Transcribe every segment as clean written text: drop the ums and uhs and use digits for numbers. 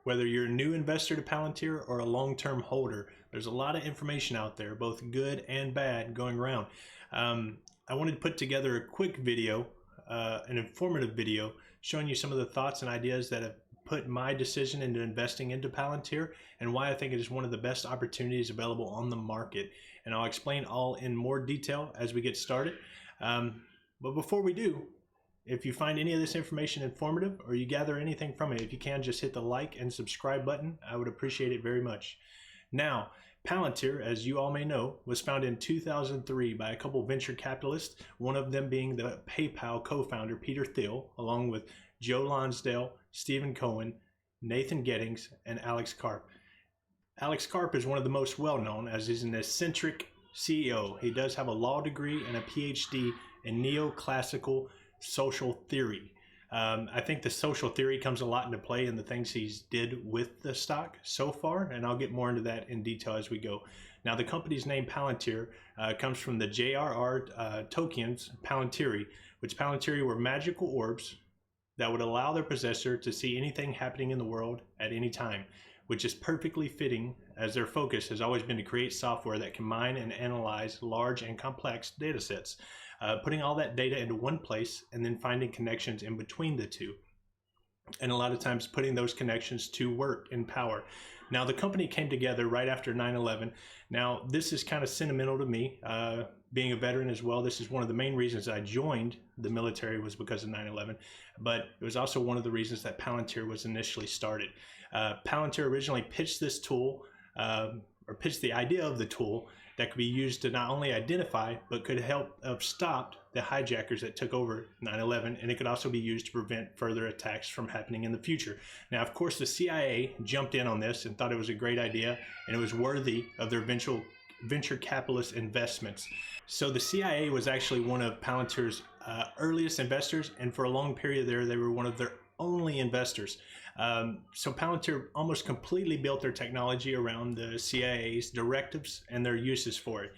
Whether you're a new investor to Palantir or a long-term holder, there's a lot of information out there, both good and bad, going around. I wanted to put together a quick video, an informative video, showing you some of the thoughts and ideas that have put my decision into investing into Palantir and why I think it is one of the best opportunities available on the market. And I'll explain all in more detail as we get started. But before we do, if you find any of this information informative or you gather anything from it, if you can, just hit the like and subscribe button. I would appreciate it very much. Now, Palantir, as you all may know, was founded in 2003 by a couple of venture capitalists, one of them being the PayPal co-founder Peter Thiel, along with Joe Lonsdale, Stephen Cohen, Nathan Gettings, and Alex Karp. Alex Karp is one of the most well-known, as he's an eccentric CEO. He does have a law degree and a PhD in neoclassical social theory. I think the social theory comes a lot into play in the things he's did with the stock so far, and I'll get more into that in detail as we go. Now, the company's name Palantir comes from the J.R.R. Tolkien's Palantiri, which Palantiri were magical orbs that would allow their possessor to see anything happening in the world at any time, which is perfectly fitting as their focus has always been to create software that can mine and analyze large and complex data sets, putting all that data into one place and then finding connections in between the two. And a lot of times putting those connections to work in power. Now, the company came together right after 9/11. Now, this is kind of sentimental to me, being a veteran as well. This is one of the main reasons I joined the military, was because of 9/11, but it was also one of the reasons that Palantir was initially started. Palantir originally pitched this tool, or pitched the idea of the tool that could be used to not only identify, but could help have stopped the hijackers that took over 9/11, and it could also be used to prevent further attacks from happening in the future. Now, of course, the CIA jumped in on this and thought it was a great idea, and it was worthy of their venture capitalist investments. So the CIA was actually one of Palantir's earliest investors, and for a long period there, they were one of their only investors. So Palantir almost completely built their technology around the CIA's directives and their uses for it.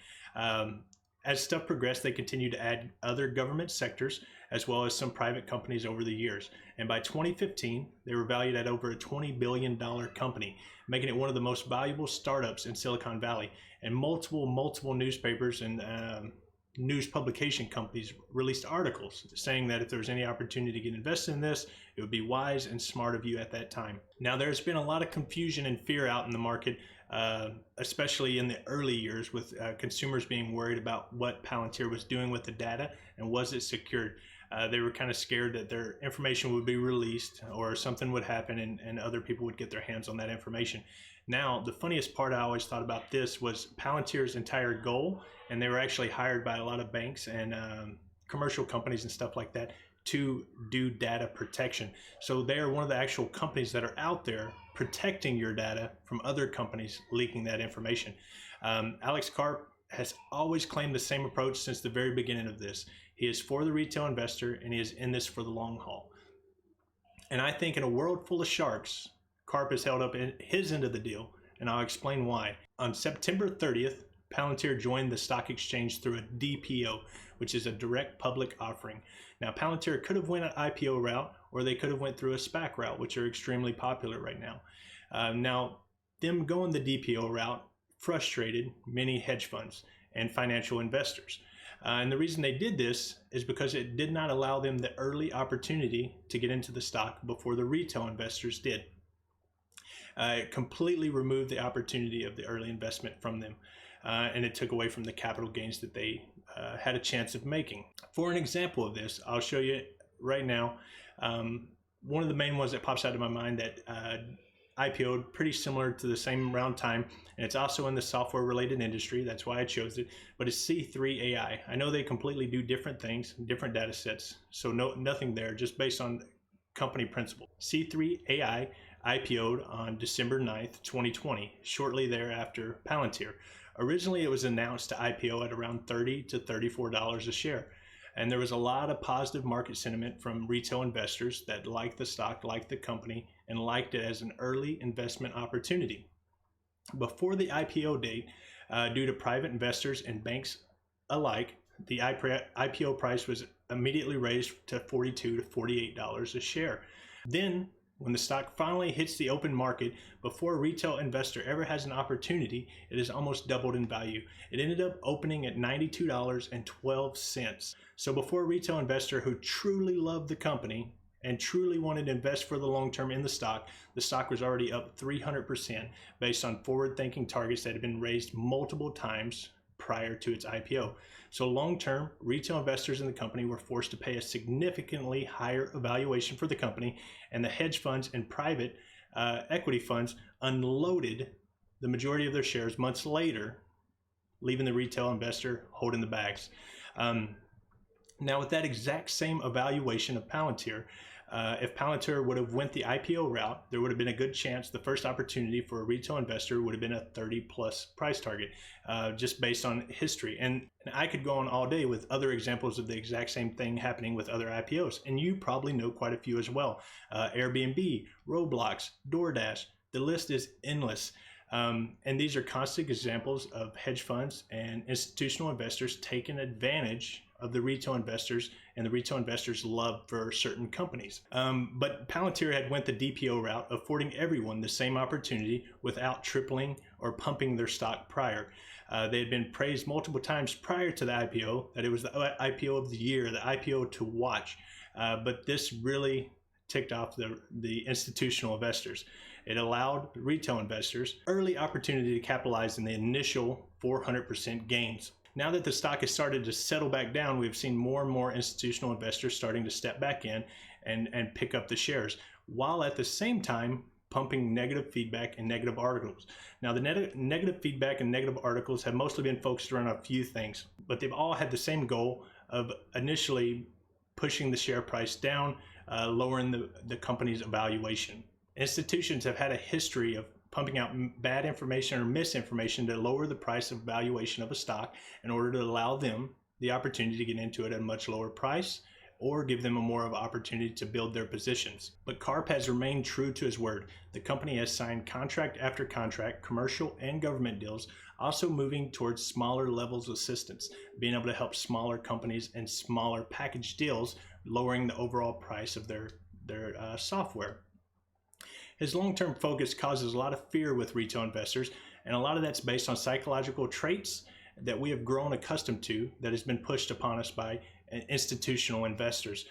As stuff progressed, they continued to add other government sectors as well as some private companies over the years. And by 2015, they were valued at over a $20 billion company, making it one of the most valuable startups in Silicon Valley. And multiple newspapers and news publication companies released articles saying that if there was any opportunity to get invested in this, it would be wise and smart of you at that time. Now, there's been a lot of confusion and fear out in the market, especially in the early years, with consumers being worried about what Palantir was doing with the data and was it secured. They were kind of scared that their information would be released or something would happen and other people would get their hands on that information. Now, the funniest part I always thought about this was Palantir's entire goal, and they were actually hired by a lot of banks and commercial companies and stuff like that to do data protection. So they are one of the actual companies that are out there protecting your data from other companies leaking that information. Alex Karp has always claimed the same approach since the very beginning of this. He is for the retail investor, and he is in this for the long haul. And I think in a world full of sharks, Karp has held up in his end of the deal, and I'll explain why. On September 30th, Palantir joined the stock exchange through a DPO, which is a direct public offering. Now, Palantir could have went an IPO route, or they could have went through a SPAC route, which are extremely popular right now. Now, them going the DPO route frustrated many hedge funds and financial investors. And the reason they did this is because it did not allow them the early opportunity to get into the stock before the retail investors did. It completely removed the opportunity of the early investment from them, and it took away from the capital gains that they had a chance of making. For an example of this, I'll show you right now. One of the main ones that pops out of my mind that IPO'd pretty similar to the same round time, and it's also in the software related industry. That's why I chose it, but it's C3 AI. I know they completely do different things, different data sets, so nothing there, just based on company principle. C3 AI IPO'd on December 9th, 2020, shortly thereafter Palantir. Originally, it was announced to IPO at around $30 to $34 a share. And there was a lot of positive market sentiment from retail investors that liked the stock, liked the company, and liked it as an early investment opportunity. Before the IPO date, due to private investors and banks alike, the IPO price was immediately raised to $42 to $48 a share. Then When the stock finally hits the open market, before a retail investor ever has an opportunity, it has almost doubled in value. It ended up opening at $92.12. So before a retail investor who truly loved the company and truly wanted to invest for the long term in the stock was already up 300% based on forward-thinking targets that had been raised multiple times prior to its IPO. So long-term, retail investors in the company were forced to pay a significantly higher valuation for the company, and the hedge funds and private equity funds unloaded the majority of their shares months later, leaving the retail investor holding the bags. Now, with that exact same evaluation of Palantir, if Palantir would have went the IPO route, there would have been a good chance the first opportunity for a retail investor would have been a 30+ price target, just based on history. And I could go on all day with other examples of the exact same thing happening with other IPOs, and you probably know quite a few as well. Airbnb, Roblox, DoorDash, the list is endless. And these are constant examples of hedge funds and institutional investors taking advantage of the retail investors and the retail investors' love for certain companies. But Palantir had went the DPO route, affording everyone the same opportunity without tripling or pumping their stock prior. They had been praised multiple times prior to the IPO that it was the IPO of the year, the IPO to watch. But this really ticked off the institutional investors. It allowed retail investors early opportunity to capitalize in the initial 400% gains. Now that the stock has started to settle back down, we've seen more and more institutional investors starting to step back in and pick up the shares, while at the same time pumping negative feedback and negative articles. Now, the negative feedback and negative articles have mostly been focused around a few things, but they've all had the same goal of initially pushing the share price down, lowering the company's evaluation. Institutions have had a history of pumping out bad information or misinformation to lower the price of valuation of a stock in order to allow them the opportunity to get into it at a much lower price or give them a more of an opportunity to build their positions. But Karp has remained true to his word. The company has signed contract after contract, commercial and government deals, also moving towards smaller levels of assistance, being able to help smaller companies and smaller package deals, lowering the overall price of their software. His long-term focus causes a lot of fear with retail investors, and a lot of that's based on psychological traits that we have grown accustomed to that has been pushed upon us by institutional investors.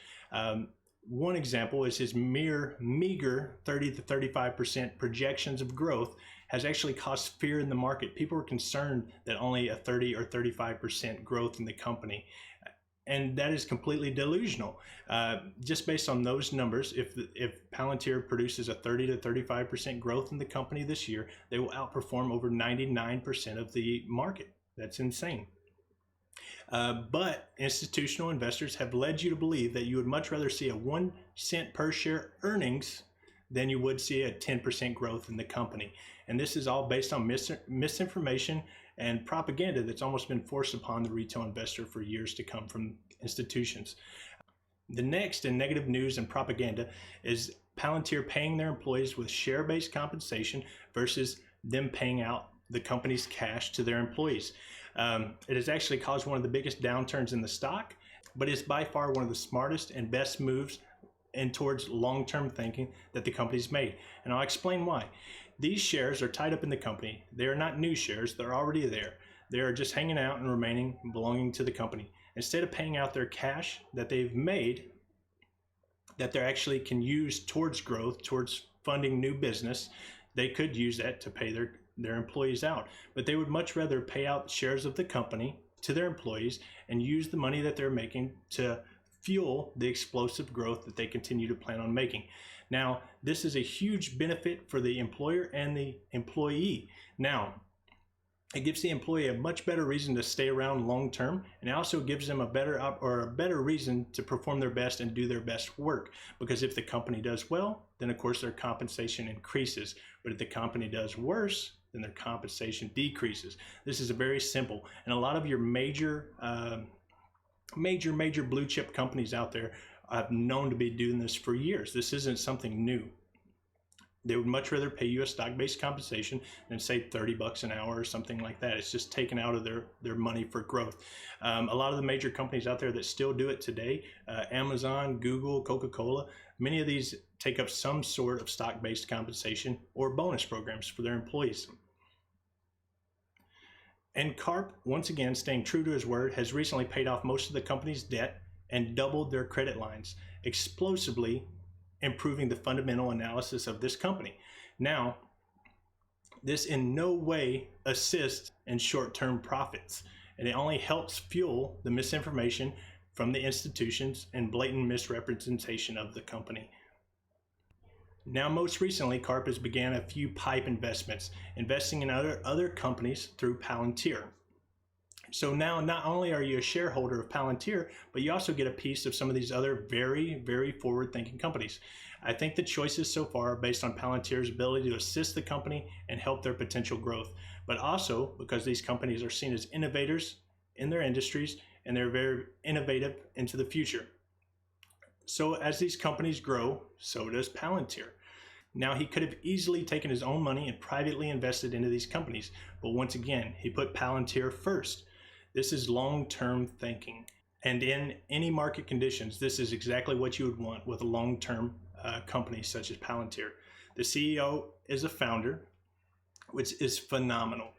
One example is his meager 30 to 35% projections of growth has actually caused fear in the market. People are concerned that only a 30 or 35% growth in the company. And that is completely delusional. Just based on those numbers, if Palantir produces a 30 to 35% growth in the company this year, they will outperform over 99% of the market. That's insane. But institutional investors have led you to believe that you would much rather see a 1 cent per share earnings than you would see a 10% growth in the company. And this is all based on misinformation and propaganda that's almost been forced upon the retail investor for years to come from institutions. The next in negative news and propaganda is Palantir paying their employees with share-based compensation versus them paying out the company's cash to their employees. It has actually caused one of the biggest downturns in the stock, but it's by far one of the smartest and best moves and towards long-term thinking that the company's made. And I'll explain why. These shares are tied up in the company. They are not new shares. They're already there. They are just hanging out and remaining belonging to the company. Instead of paying out their cash that they've made, that they actually can use towards growth, towards funding new business, they could use that to pay their employees out. But they would much rather pay out shares of the company to their employees and use the money that they're making to fuel the explosive growth that they continue to plan on making. Now, this is a huge benefit for the employer and the employee. Now, it gives the employee a much better reason to stay around long term, and it also gives them a better reason to perform their best and do their best work. Because if the company does well, then of course their compensation increases. But if the company does worse, then their compensation decreases. This is very simple, and a lot of your major blue chip companies out there have known to be doing this for years. This isn't something new. They would much rather pay you a stock-based compensation than say $30 an hour or something like that. It's just taken out of their money for growth. A lot of the major companies out there that still do it today, Amazon, Google, Coca-Cola, many of these take up some sort of stock-based compensation or bonus programs for their employees. And Karp, once again, staying true to his word, has recently paid off most of the company's debt and doubled their credit lines, explosively improving the fundamental analysis of this company. Now, this in no way assists in short-term profits, and it only helps fuel the misinformation from the institutions and blatant misrepresentation of the company. Now, most recently, Karp has began a few PIPE investments, investing in other companies through Palantir. So now not only are you a shareholder of Palantir, but you also get a piece of some of these other very, very forward-thinking companies. I think the choices so far are based on Palantir's ability to assist the company and help their potential growth, but also because these companies are seen as innovators in their industries and they're very innovative into the future. So as these companies grow, so does Palantir. Now, he could have easily taken his own money and privately invested into these companies, but once again, he put Palantir first. This is long-term thinking. And in any market conditions, this is exactly what you would want with a long-term company such as Palantir. The CEO is a founder, which is phenomenal.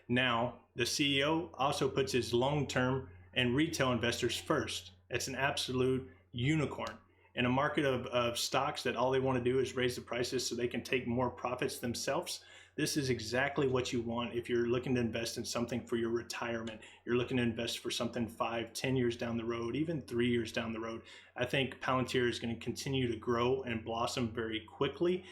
Now, the CEO also puts his long-term and retail investors first. It's an absolute unicorn. In a market of stocks that all they want to do is raise the prices so they can take more profits themselves, this is exactly what you want if you're looking to invest in something for your retirement. You're looking to invest for something 5, 10 years down the road, even 3 years down the road. I think Palantir is going to continue to grow and blossom very quickly.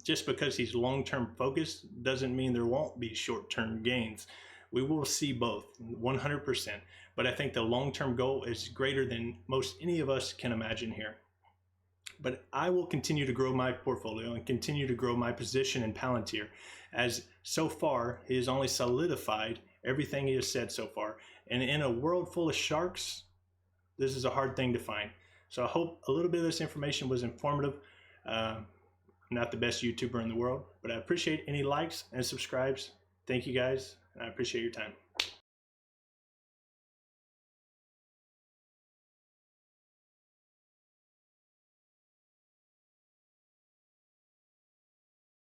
Just because he's long-term focused doesn't mean there won't be short-term gains. We will see both 100%, but I think the long-term goal is greater than most any of us can imagine here. But I will continue to grow my portfolio and continue to grow my position in Palantir, as so far he has only solidified everything he has said so far. And in a world full of sharks, this is a hard thing to find. So I hope a little bit of this information was informative. I'm not the best YouTuber in the world, but I appreciate any likes and subscribes. Thank you guys, and I appreciate your time.